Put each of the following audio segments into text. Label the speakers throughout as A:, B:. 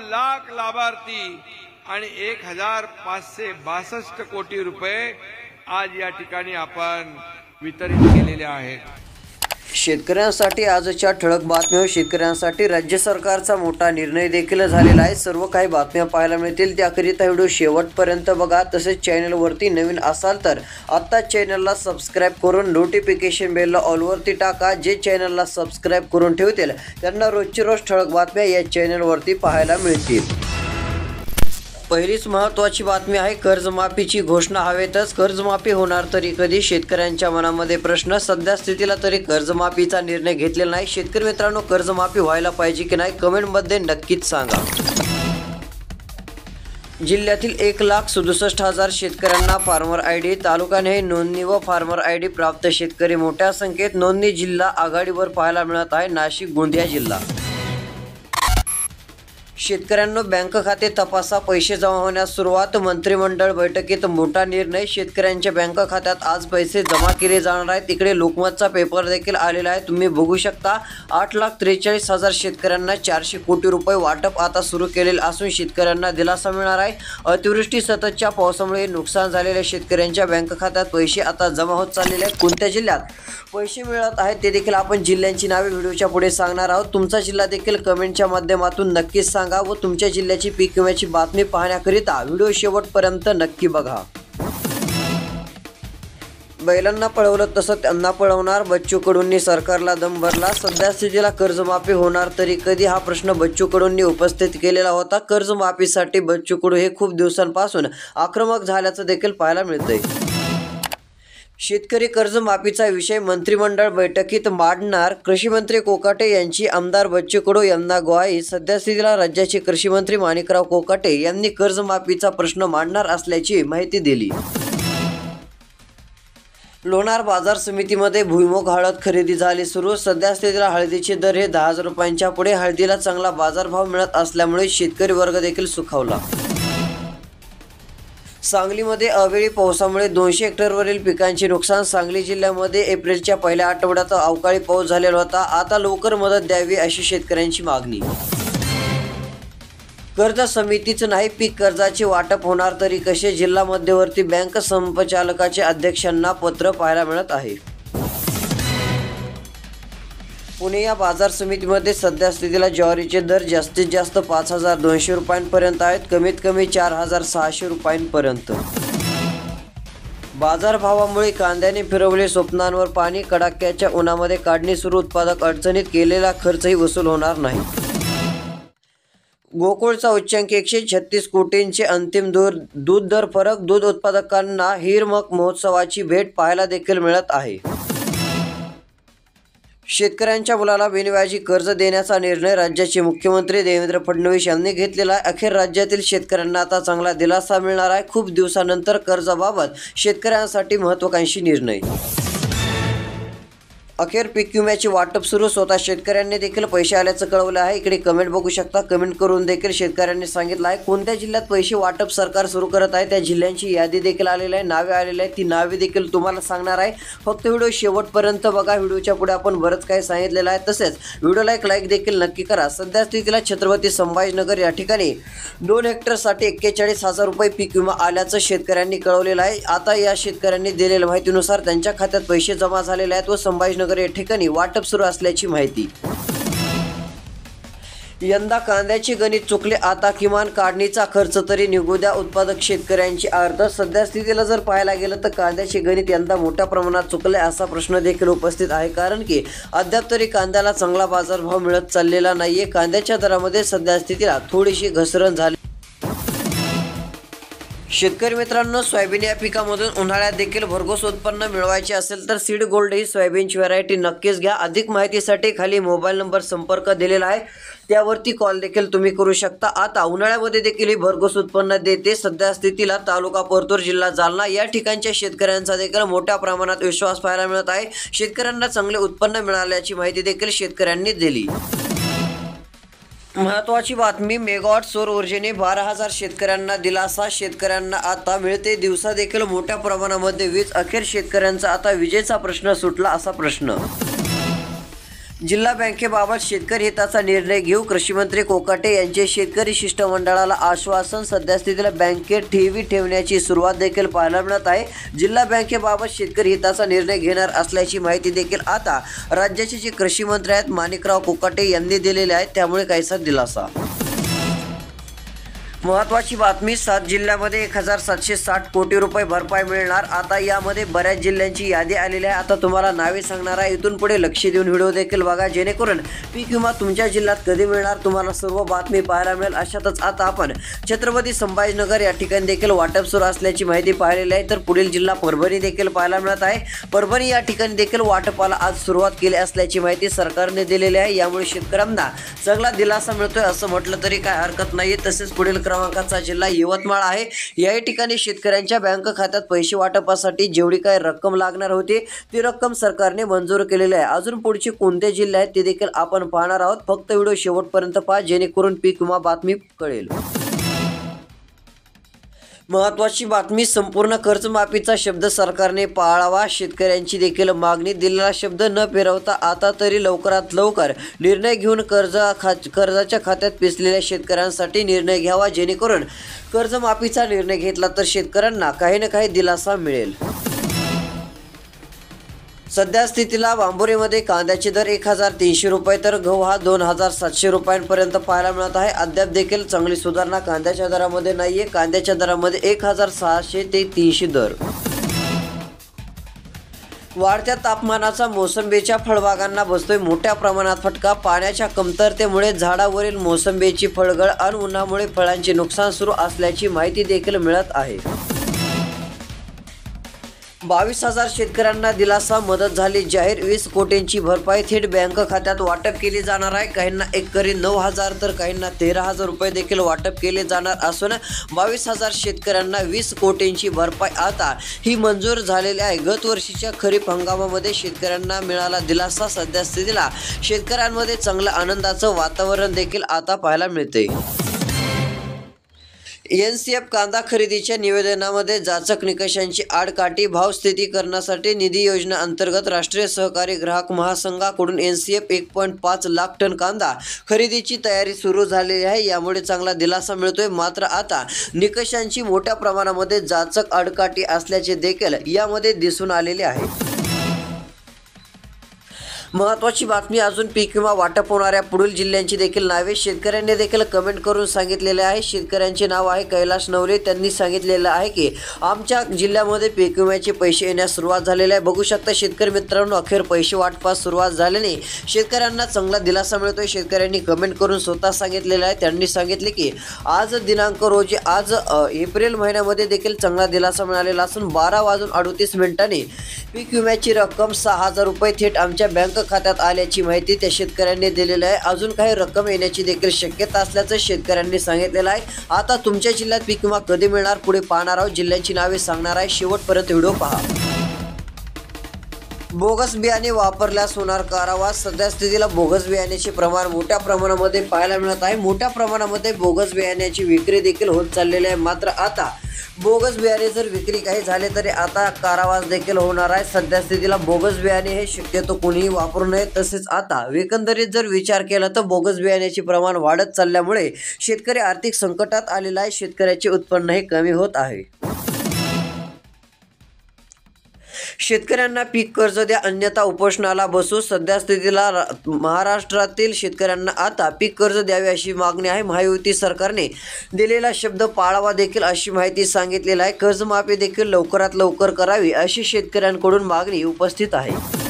A: लाख लाभार्थी आणि 1562 कोटी रुपये आज या ठिकाणी आपण वितरित केलेले आहेत।
B: शेतकऱ्यांसाठी आजच्या ठळक बातम्या। शेतकऱ्यांसाठी राज्य सरकारचा मोठा निर्णय देखील झालेला आहे। सर्व काही बातम्या पाहायला मिळतील, त्याकरिता व्हिडिओ शेवटपर्यंत बघा। तसेच चॅनलवरती नवीन असाल तर आता चॅनलला सबस्क्राइब करून नोटिफिकेशन बेलला ऑलवरती टाका। जे चॅनलला सबस्क्राइब करून ठेवतील त्यांना रोजची रोज ठळक बातम्या या चॅनलवरती पाहायला मिळतील। पहिलीच महत्त्वाची बातमी आहे कर्जमाफीची घोषणा हवेतच। कर्जमाफी होणार तरी कधी, शेतकऱ्यांच्या मनामध्ये प्रश्न। सध्या स्थितीला तरी कर्जमाफीचा निर्णय घेतलेला नाही। शेतकरी मित्रांनो, कर्जमाफी व्हायला पाहिजे की नाही कमेंटमध्ये नक्कीच सांगा। जिल्ह्यातील 1,67,000 शेतकऱ्यांना फार्मर आयडी, तालुकाने नोंदणी व फार्मर आयडी प्राप्त शेतकरी मोठ्या संख्येत नोंदणी। जिल्हा आघाडीवर पाहायला मिळत आहे नाशिक, गोंदिया जिल्हा। शेतकऱ्यांना बँक खाते तपासा, पैसे जमा होण्यास सुरुवात। मंत्रिमंडळ बैठकीत मोठा निर्णय। शेतकऱ्यांच्या बँक खात्यात आज पैसे जमा केले जाणार आहेत। इकडे लोकमतचा पेपर देखील आलेला आहे, तुम्ही बघू शकता। 8,43,000 शेतकऱ्यांना 400 कोटी रुपये वाटप आता सुरू केलेले असून शेतकऱ्यांना दिलासा मिळणार आहे। अतिवृष्टी सततच्या पावसामुळे नुकसान झालेल्या शेतकऱ्यांच्या बँक खात्यात पैसे आता जमा होत चाललेले आहेत। कोणत्या जिल्ह्यात पैसे मिळत आहेत ते देखील आपण जिल्ह्यांची नावे व्हिडिओच्या पुढे सांगणार आहोत। तुमचा जिल्हा देखील कमेंटच्या माध्यमातून नक्कीच सांगा व तुमच्या जिल्ह्याची पीक विम्याची बातमी पाहण्याकरिता व्हिडिओ शेवटपर्यंत नक्की बघा। बैलांना पळवलं तसं त्यांना पळवणार, बच्चू कडूंनी सरकारला दम भरला। सध्या स्थितीला कर्जमाफी होणार तरी कधी हा प्रश्न बच्चू कडूंनी उपस्थित केलेला होता। कर्जमाफीसाठी बच्चू कडू हे खूप दिवसांपासून आक्रमक झाल्याचं देखील पाहायला मिळतंय। शेतकरी कर्जमाफीचा विषय मंत्रिमंडळ बैठकीत मांडणार, कृषी मंत्री कोकाटे यांची आमदार बच्चू कडू यांना ग्वाही। सध्या स्थितीला राज्याचे कृषी मंत्री माणिकराव कोकाटे यांनी कर्जमाफीचा प्रश्न मांडणार असल्याची माहिती दिली। लोणार बाजार समितीमध्ये भुईमूग हळद खरेदी झाली सुरू। सध्या स्थितीला हळदीचे दर हे 10,000 रुपयांच्या पुढे। हळदीला चांगला बाजारभाव मिळत असल्यामुळे शेतकरी वर्ग देखील सुखावला। सांगलीमध्ये अवेळी पावसामुळे 200 हेक्टरवरील पिकांचे नुकसान। सांगली जिल्ह्यामध्ये एप्रिलच्या पहिल्या आठवड्यात अवकाळी पाऊस झालेला होता। आता लवकर मदत द्यावी अशी शेतकऱ्यांची मागणी। कर्ज समितीच नाही, पीक कर्जाचे वाटप होणार तरी कसे, जिल्हा मध्यवर्ती बँक संचालकाचे अध्यक्षांना पत्र पाहायला मिळत आहे। पुणे या बाजार समितीमध्ये सध्या स्थितीला ज्वारीचे दर जास्तीत जास्त 5,200 रुपयांपर्यंत आहेत, कमीत कमी 4,600 रुपयांपर्यंत। बाजारभावामुळे कांद्याने फिरवले स्वप्नांवर पाणी। कडाक्याच्या उन्हामध्ये काढणी सुरू, उत्पादक अडचणीत, केलेला खर्चही वसूल होणार नाही। गोकुळचा उच्चांक 136 कोटींचे अंतिम दूध दर फरक। दूध उत्पादकांना हिरमक महोत्सवाची भेट पाहायला देखील मिळत आहे। शेतकऱ्यांच्या मुलाला बिनव्याजी कर्ज देण्याचा निर्णय राज्याचे मुख्यमंत्री देवेंद्र फडणवीस यांनी घेतलेला आहे। अखेर राज्यातील शेतकऱ्यांना आता चांगला दिलासा मिळणार आहे। खूप दिवसानंतर कर्जाबाबत शेतकऱ्यांसाठी महत्त्वाकांक्षी निर्णय। अखेर पीक विम्याचे वाटप सुरू। स्वतः शेतकऱ्यांनी देखील पैसे आल्याचं कळवलं आहे। इकडे कमेंट बघू शकता, कमेंट करून देखील शेतकऱ्यांनी सांगितलं आहे कोणत्या जिल्ह्यात पैसे वाटप सरकार सुरू करत आहे। त्या जिल्ह्यांची यादी देखील आलेली आहे, नावे आलेली आहे, ती नावे देखील तुम्हाला सांगणार आहे। फक्त व्हिडिओ शेवटपर्यंत बघा, व्हिडिओच्या पुढे आपण बरंच काही सांगितलेलं आहे। तसेच व्हिडिओला एक लाईक देखील नक्की करा। सध्या स्थितीला छत्रपती संभाजीनगर या ठिकाणी 2 हेक्टरसाठी 41,000 रुपये पीक विमा आल्याचं शेतकऱ्यांनी कळवलेलं आहे। आता या शेतकऱ्यांनी दिलेल्या माहितीनुसार त्यांच्या खात्यात पैसे जमा झालेले आहेत व संभाजीनगर या ठिकाणी वाटप सुरू असल्याची माहिती। यंदा कांद्याचे गणित चुकले, आता किमान काढणीचा खर्च तरी निघू द्या, उत्पादक शेतकऱ्यांची आर्त। सध्या स्थितीला जर पाहायला गेलं तर कांद्याचे गणित यंदा मोठ्या प्रमाणात चुकले असा प्रश्न देखील उपस्थित आहे, कारण की अद्याप तरी कांद्याला चांगला बाजारभाव मिळत चाललेला नाहीये। कांद्याच्या दरामध्ये सध्या स्थितीला थोडीशी घसरण झाली। शेतकरी मित्रांनो, सोयाबीन या पिकामधून उन्हाळ्यात देखील भरघोस उत्पन्न मिळवायचे असेल तर सीड गोल्ड ही सोयाबीनची व्हरायटी नक्कीच घ्या। अधिक माहितीसाठी खाली मोबाईल नंबर संपर्क दिलेला आहे, त्यावरती कॉल देखील तुम्ही करू शकता। आता उन्हाळ्यामध्ये देखील ही भरघोस उत्पन्न देते। सध्या स्थितीला तालुका परतूर, जिल्हा जालना या ठिकाणच्या शेतकऱ्यांचा देखील मोठ्या प्रमाणात विश्वास पाहायला मिळत आहे। शेतकऱ्यांना चांगले उत्पन्न मिळाल्याची माहिती देखील शेतकऱ्यांनी दिली। महत्त्वाची बातमी, मेगावॉट सौर ऊर्जेने 12,000 शेतकऱ्यांना दिलासा। शेतकऱ्यांना आता मिळते दिवसा देखील मोठ्या प्रमाणामध्ये वीज। अखेर शेतकऱ्यांचा आता विजेचा प्रश्न सुटला असा प्रश्न। जिल्हा बँकेबाबत शेतकरी हिताचा निर्णय घेऊ, कृषी मंत्री कोकाटे यांचे शेतकरी शिष्टमंडळाला आश्वासन. सद्यस्थितीला बँकेत ठेवी ठेवण्याची सुरुवात देखील पाहायला मिळत आहे. जिल्हा बँकेबाबत शेतकरी हिताचा निर्णय घेणार असल्याची माहिती देखील आता राज्याचे जे कृषी मंत्री आहेत माणिकराव कोकाटे यांनी दिलेले आहे, त्यामुळे काहीसा दिलासा. महत्त्वाची बातमी, 7 जिल्ह्यामध्ये 1760 कोटी रुपये भरपाई मिळणार. आता यामध्ये बऱ्याच जिल्ह्यांची यादी आलेली आहे. आता तुम्हाला नावे सांगणार आहे. इथून पुढे लक्ष देऊन व्हिडिओ देखील बघा, जेणेकरून पीक विमा तुमच्या जिल्ह्यात कधी मिळणार तुम्हाला सर्व बातमी पाहायला मिळेल. अशातच आता आपण छत्रपती संभाजीनगर या ठिकाणी देखील वाटप सुरू असल्याची माहिती पाहिलेली आहे. तर पुढील जिल्हा परभणी देखील पाहायला मिळत आहे. परभणी या ठिकाणी देखील वाटपाला आज सुरुवात केली असल्याची माहिती सरकारने दिलेली आहे. यामुळे शेतकऱ्यांना चांगला दिलासा मिळतोय असं म्हटलं तरी काय हरकत नाही. तसेच पुढील क्रमांकाचा जिल्हा यवतमाळ आहे. या ठिकाणी शेतकऱ्यांच्या बँक खात्यात पैसे वाटपासाठी जेवढी काही रक्कम लागणार होती ती रक्कम सरकारने मंजूर केलेली आहे. अजून पुढचे कोणते जिल्हे आहेत ते देखील आपण पाहणार आहोत. फक्त व्हिडिओ शेवटपर्यंत पहा, जेणेकरून पीक विमा बातमी कळेल. महत्त्वाची बातमी, संपूर्ण कर्जमाफीचा शब्द सरकारने पाळावा, शेतकऱ्यांची देखील मागणी. दिलेला शब्द न फिरवता आता तरी लवकरात लवकर निर्णय घेऊन कर्जाच्या खात्यात पिसलेल्या शेतकऱ्यांसाठी निर्णय घ्यावा, जेणेकरून कर्जमाफीचा निर्णय घेतला तर शेतकऱ्यांना काही ना काही दिलासा मिळेल. सध्या स्थितीला बांबोरीमध्ये कांद्याचे दर 1300 रुपये तर गहू हा 2700 रुपयांपर्यंत पाहायला मिळत आहे. अद्याप देखील चांगली सुधारणा कांद्याच्या दरामध्ये नाहीये. कांद्याच्या दरामध्ये 1600 ते 300 दर. वाढत्या तापमानाचा मोसंबीच्या फळबागांना बसतोय मोठ्या प्रमाणात फटका. पाण्याच्या कमतरतेमुळे झाडावरील मोसंबीची फळगळ आणि उन्हामुळे फळांचे नुकसान सुरू असल्याची माहिती देखील मिळत आहे. 22,000 शेतकऱ्यांना दिलासा, मदत झाली जाहीर. 20 कोटींची भरपाई थेट बँक खात्यात वाटप केली जाणार आहे. काहींना एकरी 9,000 तर काहींना 13,000 रुपये देखील वाटप केले जाणार असून 22,000 शेतकऱ्यांना 20 कोटींची भरपाई आता ही मंजूर झालेली आहे. गत वर्षीच्या खरीप हंगामामध्ये शेतकऱ्यांना मिळाला दिलासा. सध्या स्थितीला शेतकऱ्यांमध्ये चांगलं आनंदाचं वातावरण देखील आता पाहायला मिळते. NCF कांदा खरेदीच्या निवेदनामध्ये जाचक निकषांची आडकाठी. भावस्थितीकरणासाठी निधी योजना अंतर्गत राष्ट्रीय सहकारी ग्राहक महासंघाकडून NCF 1.5 लाख टन कांदा खरेदीची तयारी सुरू झालेली आहे. यामुळे चांगला दिलासा मिळतोय. मात्र आता निकषांची मोठ्या प्रमाणामध्ये जाचक आडकाठी असल्याचे देखील यामध्ये दिसून आलेले आहे. महत्त्वाची बातमी, अजून पीक विमा वाटप होणाऱ्या पुढील जिल्ह्यांची देखील नावे शेतकऱ्यांनी देखील कमेंट करून सांगितलेले आहे. शेतकऱ्यांचे नाव आहे कैलाश नवरे. त्यांनी सांगितलेलं आहे की आमच्या जिल्ह्यामध्ये पीक विम्याचे पैसे येण्यास सुरुवात झालेली आहे. बघू शकता शेतकरी मित्रांनो, अखेर पैसे वाटपास सुरुवात झाल्याने शेतकऱ्यांना चांगला दिलासा मिळतोय. शेतकऱ्यांनी कमेंट करून स्वतः सांगितलेलं आहे. त्यांनी सांगितले की आज दिनांक रोजी आज एप्रिल महिन्यामध्ये देखील चांगला दिलासा मिळालेला असून 12:38 पीक विम्याची रक्कम 6,000 रुपये थेट आमच्या बँक खात्यात आल्याची माहिती त्या शेतकऱ्यांनी दिलेली आहे. अजून काही रक्कम येण्याची देखील शक्यता असल्याचं शेतकऱ्यांनी सांगितलेलं आहे. आता तुमच्या जिल्ह्यात पीक विमा कधी मिळणार पुढे पाहणार आहोत. जिल्ह्यांची नावे सांगणार आहे. शेवटपर्यंत व्हिडिओ पहा. बोगस बियाणे वापरल्यास होणार कारावास. सध्या स्थितीला बोगस बियाण्याचे प्रमाण मोठ्या प्रमाणामध्ये पाहायला मिळत आहे. मोठ्या प्रमाणामध्ये बोगस बियाण्याची विक्री देखील होत चाललेली आहे. मात्र आता बोगस बियाणे जर विक्री काही झाले तरी आता कारावास देखील होणार आहे. सध्या स्थितीला बोगस बियाणे हे शक्यतो कोणीही वापरू नये. तसेच आता एकंदरीत जर विचार केला तर बोगस बियाण्याचे प्रमाण वाढत चालल्यामुळे शेतकरी आर्थिक संकटात आलेला आहे. शेतकऱ्याचे उत्पन्नही कमी होत आहे. शेतकऱ्यांना पीक कर्ज द्या अन्यथा उपोषणाला बसू. सध्या स्थितीला महाराष्ट्रातील शेतकऱ्यांना आता पीक कर्ज द्यावे अशी मागणी आहे. महायुती सरकारने दिलेला शब्द पाळावा देखील अशी माहिती सांगितलेली आहे. कर्जमाफी देखील लवकरात लवकर करावी अशी शेतकऱ्यांकडून मागणी उपस्थित आहे.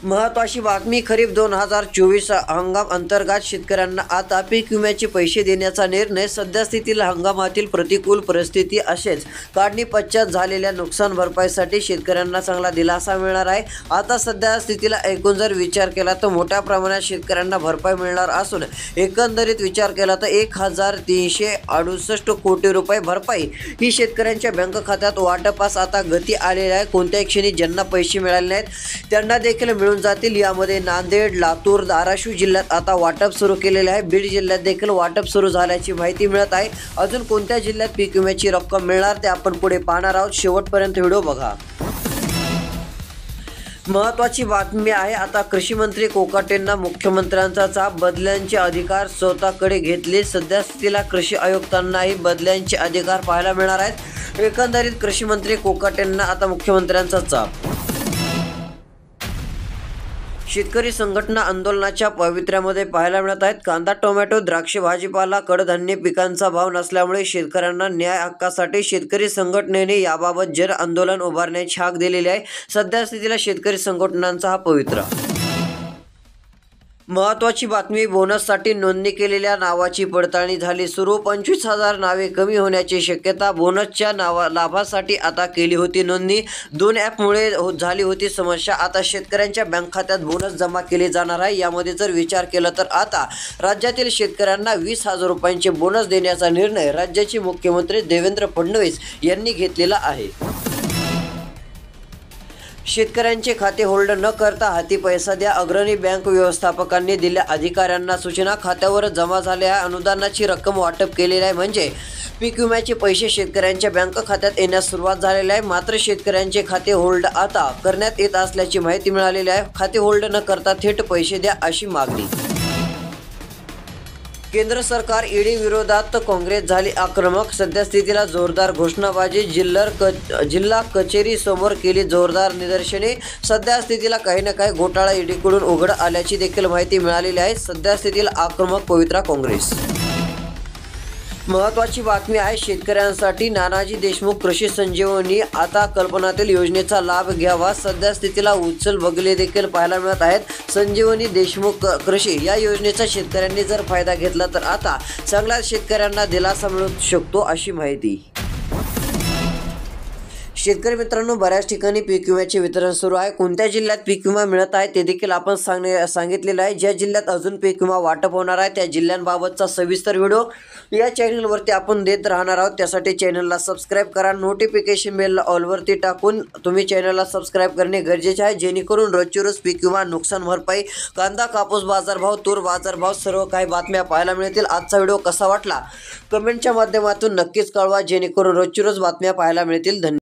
B: महत्त्वाची बातमी, खरीप 2024 हंगाम अंतर्गत शेतकऱ्यांना आता पीक विम्याचे पैसे देण्याचा निर्णय. सध्या स्थितीला हंगामातील प्रतिकूल परिस्थिती असेच काढणी पश्चात झालेल्या नुकसान भरपाईसाठी शेतकऱ्यांना चांगला दिलासा मिळणार आहे. आता सध्या स्थितीला एकूण जर विचार केला तर मोठ्या प्रमाणात शेतकऱ्यांना भरपाई मिळणार असून एकंदरीत विचार केला तर 1368 कोटी रुपये भरपाई ही शेतकऱ्यांच्या बँक खात्यात वाटपास आता गती आलेली आहे. कोणत्याही क्षणी ज्यांना पैसे मिळाले नाहीत त्यांना देखील मिळून जातील. यामध्ये नांदेड, लातूर, धाराशिव जिल्ह्यात आता वाटप सुरू केलेले आहे. बीड जिल्ह्यात देखील वाटप सुरू झाल्याची माहिती मिळत आहे. अजून कोणत्या जिल्ह्यात पीक विम्याची रक्कम मिळणार ते आपण पुढे पाहणार आहोत. शेवटपर्यंत व्हिडिओ बघा. महत्त्वाची बातमी आहे. आता कृषी मंत्री कोकाटेंना मुख्यमंत्र्यांचा चाप, बदल्यांचे अधिकार स्वतःकडे घेतले. सध्या स्थितीला कृषी आयुक्तांनाही बदल्यांचे अधिकार पाहायला मिळणार आहेत. एकंदरीत कृषी मंत्री कोकाटेंना आता मुख्यमंत्र्यांचा चाप. शेतकरी संघटना आंदोलनाच्या पवित्र्यामध्ये पाहायला मिळत आहेत. कांदा, टोमॅटो, द्राक्ष, भाजीपाला, कडधान्य पिकांचा भाव नसल्यामुळे शेतकऱ्यांना न्याय हक्कासाठी शेतकरी संघटनेने याबाबत जन आंदोलन उभारण्याची हाक दिलेली आहे. सध्या स्थितीला शेतकरी संघटनांचा हा पवित्रा. महत्त्वाची बातमी, बोनससाठी नोंदणी केलेल्या नावाची पडताळणी झाली सुरू. 25,000 नावे कमी होण्याची शक्यता. बोनसच्या लाभासाठी आता केली होती नोंदणी. 2 ॲपमुळे झाली होती समस्या. आता शेतकऱ्यांच्या बँक खात्यात बोनस जमा केले जाणार आहे. यामध्ये जर विचार केला तर आता राज्यातील शेतकऱ्यांना 20,000 रुपयांचे बोनस देण्याचा निर्णय राज्याचे मुख्यमंत्री देवेंद्र फडणवीस यांनी घेतलेला आहे. शेतकऱ्यांचे खाते होल्ड न करता हाती पैसा द्या. अग्रणी बँक व्यवस्थापकांनी दिल्या अधिकाऱ्यांना सूचना. खात्यावर जमा झालेल्या अनुदानाची रक्कम वाटप केलेली आहे. म्हणजे पीक विम्याचे पैसे शेतकऱ्यांच्या बँक खात्यात येण्यास सुरुवात झालेली आहे. मात्र शेतकऱ्यांचे खाते होल्ड आता करण्यात येत असल्याची माहिती मिळालेली आहे. खाते होल्ड न करता थेट पैसे द्या अशी मागणी. केंद्र सरकार ईडी विरोधात काँग्रेस झाली आक्रमक. सध्या स्थितीला जोरदार घोषणाबाजी. जिल्हा कचेरी समोर केली जोरदार निदर्शने. सध्या स्थितीला काही ना काही घोटाळा ईडीकडून उघड आल्याची देखील माहिती मिळालेली आहे. सध्या स्थितीला आक्रमक पवित्रा काँग्रेस. महत्त्वाची बातमी आहे शेतकऱ्यांसाठी. नानाजी देशमुख कृषी संजीवनी आता कल्पनातील योजनेचा लाभ घ्यावा. सध्या स्थितीला उचल बगले देखील पाहायला मिळत आहेत. संजीवनी देशमुख कृषी या योजनेचा शेतकऱ्यांनी जर फायदा घेतला तर आता चांगला शेतकऱ्यांना दिलासा मिळू शकतो अशी माहिती. शेतकरी मित्रांनो, बऱ्याच ठिकाणी पीक विम्याचे वितरण सुरू आहे. कोणत्या जिल्ह्यात पीक विमा मिळत आहे ते देखील आपण सांगितलेलं आहे. ज्या जिल्ह्यात अजून पीक विमा वाटप होणार आहे त्या जिल्ह्यांबाबतचा सविस्तर व्हिडिओ या चॅनलवरती आपण देत राहणार आहोत. त्यासाठी चॅनलला सबस्क्राईब करा. नोटिफिकेशन बेलला ऑलवरती टाकून तुम्ही चॅनलला सबस्क्राईब करणे गरजेचे आहे, जेणेकरून रोजची रोज पीक विमा, नुकसान भरपाई, कांदा, कापूस बाजारभाव, तूर बाजारभाव सर्व काही बातम्या पाहायला मिळतील. आजचा व्हिडिओ कसा वाटला कमेंटच्या माध्यमातून नक्कीच कळवा, जेणेकरून रोजची रोज बातम्या पाहायला मिळतील. धन्यवाद.